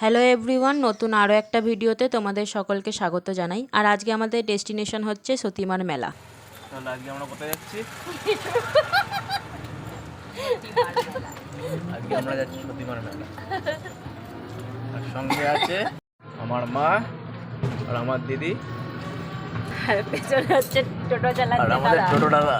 Hello everyone, নতুন আরও একটা ভিডিওতে তোমাদের সকলকে স্বাগত জানাই। আর আজকে আমাদের ডেস্টিনেশন হচ্ছে সতীমার মেলা। তাহলে আজকে আমরা কোথায় যাচ্ছি? আজকে আমরা যাচ্ছি সতীমার মেলা। আর সঙ্গে আছে আমার মা আর আমার দিদি আর পেছনে হচ্ছে টোটো আর চালাচ্ছে আমাদের ছোট দাদা।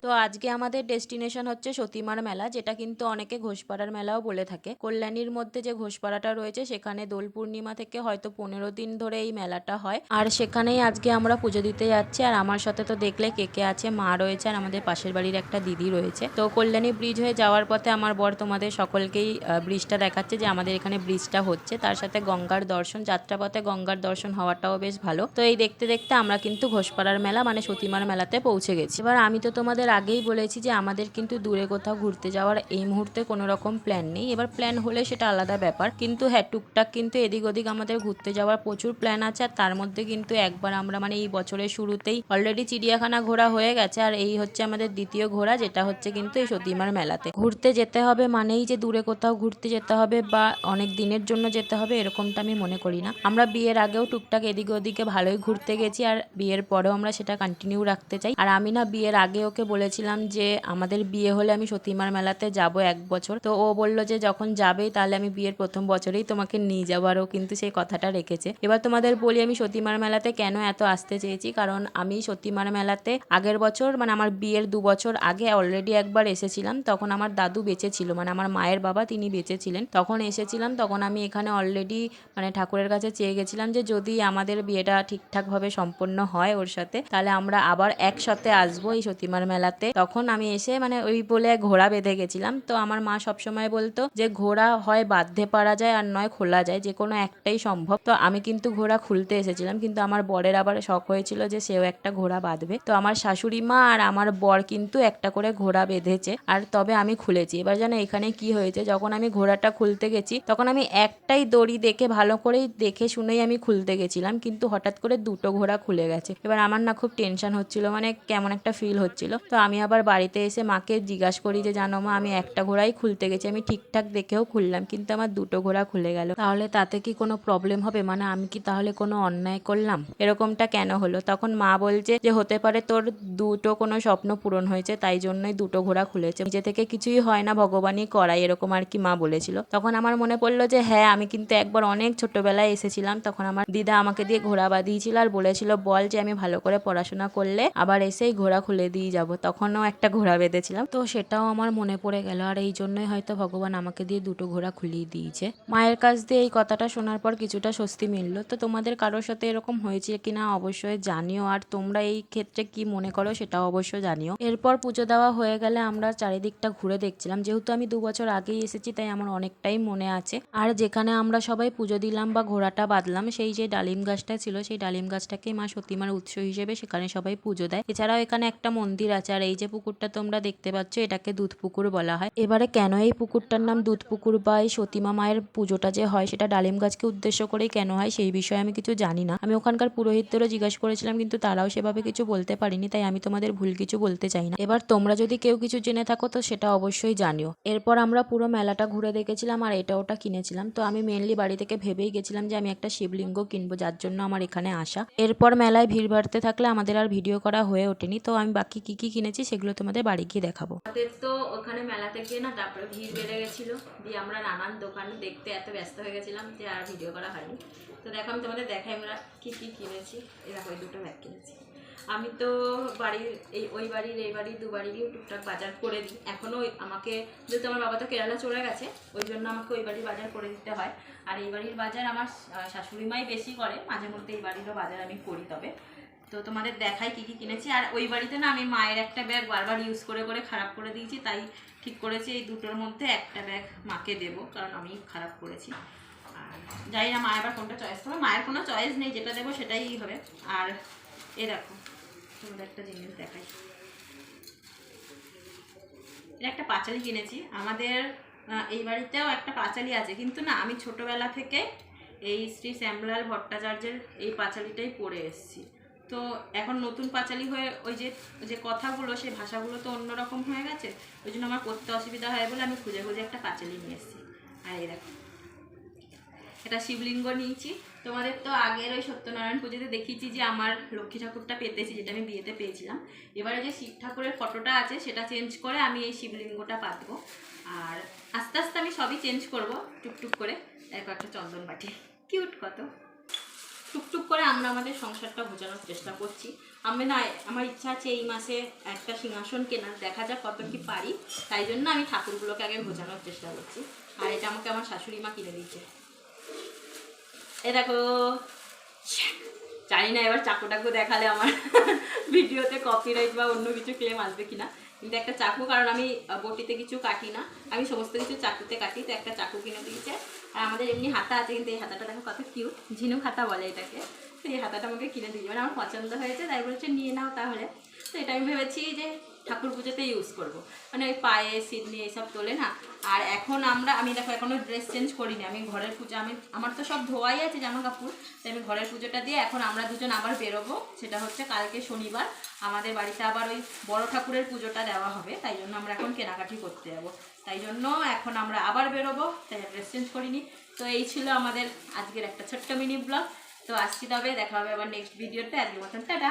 তো আজকে আমাদের ডেস্টিনেশন হচ্ছে সতীমার মেলা, যেটা কিন্তু অনেকে ঘোষপাড়ার মেলাও বলে থাকে। কল্যাণীর মধ্যে যে ঘোষপাড়াটা রয়েছে সেখানে দোল পূর্ণিমা থেকে হয়তো 15 দিন ধরে এই মেলাটা হয়। আর সেখানেই আজকে আমরা পুজো দিতে যাচ্ছি। আর আমার সাথে তো দেখলে কে কে আছে, মা রয়েছে আর আমাদের পাশের বাড়ির একটা দিদি রয়েছে। তো কল্যাণী ব্রিজ হয়ে যাওয়ার পথে আমার বর তোমাদের সকলকেই ব্রিজটা দেখাচ্ছে যে আমাদের এখানে ব্রিজটা হচ্ছে। তার সাথে গঙ্গার দর্শন, যাত্রাপথে গঙ্গার দর্শন হওয়াটাও বেশ ভালো। তো এই দেখতে দেখতে আমরা কিন্তু ঘোষপাড়ার মেলা মানে সতীমার মেলাতে পৌঁছে গেছি। এবার আমি তো তোমাদের আগেই বলেছি যে আমাদের কিন্তু দূরে কোথাও ঘুরতে যাওয়ার এই মুহূর্তে কোনো রকম প্ল্যান নেই। এবার প্ল্যান হলে সেটা আলাদা ব্যাপার, কিন্তু হ্যাঁ, টুকটাক কিন্তু এদিক ওদিক আমাদের ঘুরতে যাওয়ার প্রচুর প্ল্যান আছে। আর তার মধ্যে কিন্তু একবার আমরা মানে এই বছরের শুরুতেই অলরেডি চিড়িয়াখানা ঘোরা হয়ে গেছে, আর এই হচ্ছে আমাদের দ্বিতীয় ঘোরা, যেটা হচ্ছে কিন্তু এই সতীমার মেলাতে। ঘুরতে যেতে হবে মানেই যে দূরে কোথাও ঘুরতে যেতে হবে বা অনেক দিনের জন্য যেতে হবে এরকমটা আমি মনে করি না। আমরা বিয়ের আগেও টুকটাক এদিক ওদিকে ভালোই ঘুরতে গেছি, আর বিয়ের পরেও আমরা সেটা কন্টিনিউ রাখতে চাই। আর আমি না বিয়ের আগে ওকে বলেছিলাম যে আমাদের বিয়ে হলে আমি সতীমার মেলাতে যাব 1 বছর। তো ও বললো যে যখন যাবেই তাহলে আমি বিয়ের প্রথম বছরেই তোমাকে নিয়ে যাবো, আর ও কিন্তু সেই কথাটা রেখেছে। এবার তোমাদের বলি আমি সতীমার মেলাতে কেন এত আসতে চেয়েছি। কারণ আমি সতীমার মেলাতে আগের বছর মানে আমার বিয়ের 2 বছর আগে অলরেডি একবার এসেছিলাম। তখন আমার দাদু বেঁচে ছিল, মানে আমার মায়ের বাবা, তিনি বেঁচে ছিলেন। তখন এসেছিলাম, তখন আমি এখানে অলরেডি মানে ঠাকুরের কাছে চেয়ে গেছিলাম যে যদি আমাদের বিয়েটা ঠিকঠাকভাবে সম্পন্ন হয় ওর সাথে, তাহলে আমরা আবার একসাথে আসবো এই সতীমার মেলাতে। তখন আমি এসে মানে ওই বলে ঘোড়া বেঁধে গেছিলাম। তো আমার মা সবসময় বলতো যে ঘোড়া হয় বাঁধতে পারা যায় আর নয় খোলা যায়, যে কোনো একটাই সম্ভব। তো আমি কিন্তু ঘোড়া খুলতে এসেছিলাম, কিন্তু আমার বরের আবার শখ হয়েছিল যে সেও একটা ঘোড়া বাঁধবে। তো আমার শাশুড়ি মা আর আমার বর কিন্তু একটা করে ঘোড়া বেঁধেছে, আর তবে আমি খুলেছি। এবার জানো এখানে কি হয়েছে, যখন আমি ঘোড়াটা খুলতে গেছি তখন আমি একটাই দড়ি দেখে ভালো করেই দেখে শুনেই আমি খুলতে গেছিলাম, কিন্তু হঠাৎ করে দুটো ঘোড়া খুলে গেছে। এবার আমার না খুব টেনশন হচ্ছিল, মানে কেমন একটা ফিল হচ্ছিল। তো আমি আবার বাড়িতে এসে মাকে জিজ্ঞাসা করি যে জানো মা, আমি একটা ঘোড়াই খুলতে গেছি, আমি ঠিকঠাক দেখেও খুললাম, কিন্তু আমার দুটো ঘোড়া খুলে গেল। তাহলে তাতে কি কোনো প্রবলেম হবে, মানে আমি কি তাহলে কোনো অন্যায় করলাম, এরকমটা কেন হলো? তখন মা বলছে যে হতে পারে তোর দুটো কোনো স্বপ্ন পূরণ হয়েছে, তাই জন্যই দুটো ঘোড়া খুলেছে, নিজে থেকে কিছুই হয় না, ভগবানই করায়, এরকম আর কি মা বলেছিল। তখন আমার মনে পড়লো যে হ্যাঁ, আমি কিন্তু একবার অনেক ছোটবেলায় এসেছিলাম, তখন আমার দিদা আমাকে দিয়ে ঘোড়া বাঁধিয়েছিল আর বলেছিল বল যে আমি ভালো করে পড়াশোনা করলে আবার এসেই ঘোড়া খুলে দিয়ে যাব। তখনও একটা ঘোড়া বেঁধেছিলাম, তো সেটাও আমার মনে পড়ে গেল। আর এই জন্যই হয়তো ভগবান আমাকে দিয়ে দুটো ঘোড়া খুলিয়ে দিয়েছে। মায়ের কাছ দিয়ে এই কথাটা শোনার পর কিছুটা স্বস্তি মিলল। তো তোমাদের কারোর সাথে এরকম হয়েছে কিনা অবশ্যই জানিও, আর তোমরা এই ক্ষেত্রে কি মনে করো সেটাও অবশ্যই জানিও। এরপর পুজো দেওয়া হয়ে গেলে আমরা চারিদিকটা ঘুরে দেখছিলাম, যেহেতু আমি 2 বছর আগেই এসেছি তাই আমার অনেকটাই মনে আছে। আর যেখানে আমরা সবাই পুজো দিলাম বা ঘোড়াটা বাঁধলাম, সেই যে ডালিম গাছটা ছিল সেই ডালিম গাছটাকে মা সতীমার উৎস হিসেবে সেখানে সবাই পুজো দেয়। এছাড়াও এখানে একটা মন্দির আছে, আর এই যে পুকুরটা তোমরা দেখতে পাচ্ছ এটাকে দুধ পুকুর বলা হয়। এবারে কেন এই পুকুরটার নাম দুধ পুকুর বা এই সতীমা মায়ের পুজোটা যে হয় সেটা ডালিম গাছকে উদ্দেশ্য করেই কেন হয় সেই বিষয়ে আমি কিছু জানি না। আমি ওখানকার পুরোহিতদেরও জিজ্ঞাসা করেছিলাম, কিন্তু তারাও সেভাবে কিছু বলতে পারিনি, তাই আমি তোমাদের ভুল কিছু বলতে চাই না। এবার তোমরা যদি কেউ কিছু জেনে থাকো তো সেটা অবশ্যই জানিও। এরপর আমরা পুরো মেলাটা ঘুরে দেখেছিলাম আর এটা ওটা কিনেছিলাম। তো আমি মেনলি বাড়ি থেকে ভেবেই গেছিলাম যে আমি একটা শিবলিঙ্গ কিনবো, যার জন্য আমার এখানে আসা। এরপর মেলায় ভিড় বাড়তে থাকলে আমাদের আর ভিডিও করা হয়ে ওঠেনি। তো আমি বাকি কি কি কিনেছি সেগুলো তোমাদের বাড়ি গিয়ে দেখাবো। আমাদের তো ওখানে মেলাতে গিয়ে না তারপরে ভিড় বেড়ে গেছিল, দিয়ে আমরা নানান দোকানে দেখতে এত ব্যস্ত হয়ে গেছিলাম যে আর ভিডিও করা হয়নি। তো দেখো আমি তোমাদের দেখাই আমরা কি কি কিনেছি। এরকম দুটো ব্যাগ কিনেছি। আমি তো বাড়ির ওই বাড়ির এই বাড়ির 2 বাড়িরই টুকটাক বাজার করে দিই এখনও। আমাকে যেহেতু আমার বাবা তো কেরালা চলে গেছে, ওই জন্য আমাকে ওই বাড়ির বাজার করে দিতে হয়। আর এই বাড়ির বাজার আমার শাশুড়ি মাই বেশি করে, মাঝে মধ্যে এই বাড়িরও বাজার আমি করি। তবে তো তোমাদের দেখাই কি কি কিনেছি। আর ওই বাড়িতে না আমি মায়ের একটা ব্যাগ বারবার ইউজ করে করে খারাপ করে দিয়েছি, তাই ঠিক করেছি এই দুটোর মধ্যে একটা ব্যাগ মাকে দেবো, কারণ আমি খারাপ করেছি। আর জানি না মা এবার কোনটা চয়েস করবে, মায়ের কোনো চয়েস নেই, যেটা দেবো সেটাই হবে। আর এ দেখো তোমাদের একটা জিনিস দেখাই, এটা একটা পাঁচালি কিনেছি। আমাদের এই বাড়িতেও একটা পাঁচালি আছে, কিন্তু না আমি ছোটোবেলা থেকে এই শ্রী শ্যামলাল ভট্টাচার্যের এই পাঁচালিটাই পড়ে এসেছি। তো এখন নতুন পাঁচালি হয়ে ওই যে কথাগুলো সেই ভাষাগুলো তো অন্যরকম হয়ে গেছে, ওই জন্য আমার পড়তে অসুবিধা হয় বলে আমি খুঁজে খুঁজে একটা পাঁচালি নিয়ে এসেছি। আর এই দেখো এটা শিবলিঙ্গ নিয়েছি। তোমাদের তো আগের ওই সত্যনারায়ণ পুজোতে দেখিয়েছি যে আমার লক্ষ্মী ঠাকুরটা পেতেছি, যেটা আমি বিয়েতে পেয়েছিলাম। এবারে যে শিব ঠাকুরের ফটোটা আছে সেটা চেঞ্জ করে আমি এই শিবলিঙ্গটা পাতবো। আর আস্তে আস্তে আমি সবই চেঞ্জ করব টুকটুক করে। এরপর একটা চন্দন বাটি, কিউট কত। টুকটুক করে আমরা আমাদের সংসারটা বোঝানোর চেষ্টা করছি। আমি না, আমার ইচ্ছা আছে এই মাসে একটা সিংহাসন কেনার, দেখা যাক কত কি পারি। তাই জন্য আমি ঠাকুরগুলোকে আগে বোঝানোর চেষ্টা করছি। আর এটা আমাকে আমার শাশুড়ি মা কিনে দিয়েছে। এ দেখো, জানি না এবার চাকু টাকু দেখালে আমার ভিডিওতে কপিরাইট বা অন্য কিছু ক্লেম আসবে কিনা, কিন্তু একটা চাকু, কারণ আমি বটিতে কিছু কাটি না, আমি সমস্ত কিছু চাকুতে কাটি, তো একটা চাকু কিনে দিয়েছে। আর আমাদের এমনি হাতা আছে, কিন্তু এই হাতাটা দেখো কত কিউট, ঝিনুক হাতা বলে এটাকে। তো এই হাতাটা আমাকে কিনে দিয়েছে, মানে আমার পছন্দ হয়েছে, তাই বলছে নিয়ে নাও তাহলে। তো এটা আমি ভেবেছি যে ঠাকুর পুজোতে ইউজ করব, মানে ওই পায়ে সিডনি এইসব তোলে না। আর এখন আমি দেখো এখনও ড্রেস চেঞ্জ করিনি, আমি ঘরের পুজো, আমার তো সব ধোয়াই আছে জামা কাপড়, তাই আমি ঘরের পুজোটা দিয়ে এখন আমরা দুজন আবার বেরোবো। সেটা হচ্ছে কালকে শনিবার, আমাদের বাড়িতে আবার ওই বড় ঠাকুরের পুজোটা দেওয়া হবে, তাই জন্য আমরা এখন কেনাকাটি করতে যাবো। তাই জন্য এখন আমরা আবার বেরোবো, তাই ড্রেস চেঞ্জ করিনি। তো এই ছিল আমাদের আজকের একটা ছোট্ট মিনি ব্লগ। তো আসছি, তবে দেখা হবে আবার নেক্সট ভিডিওতে। আজকের মতন টাটা।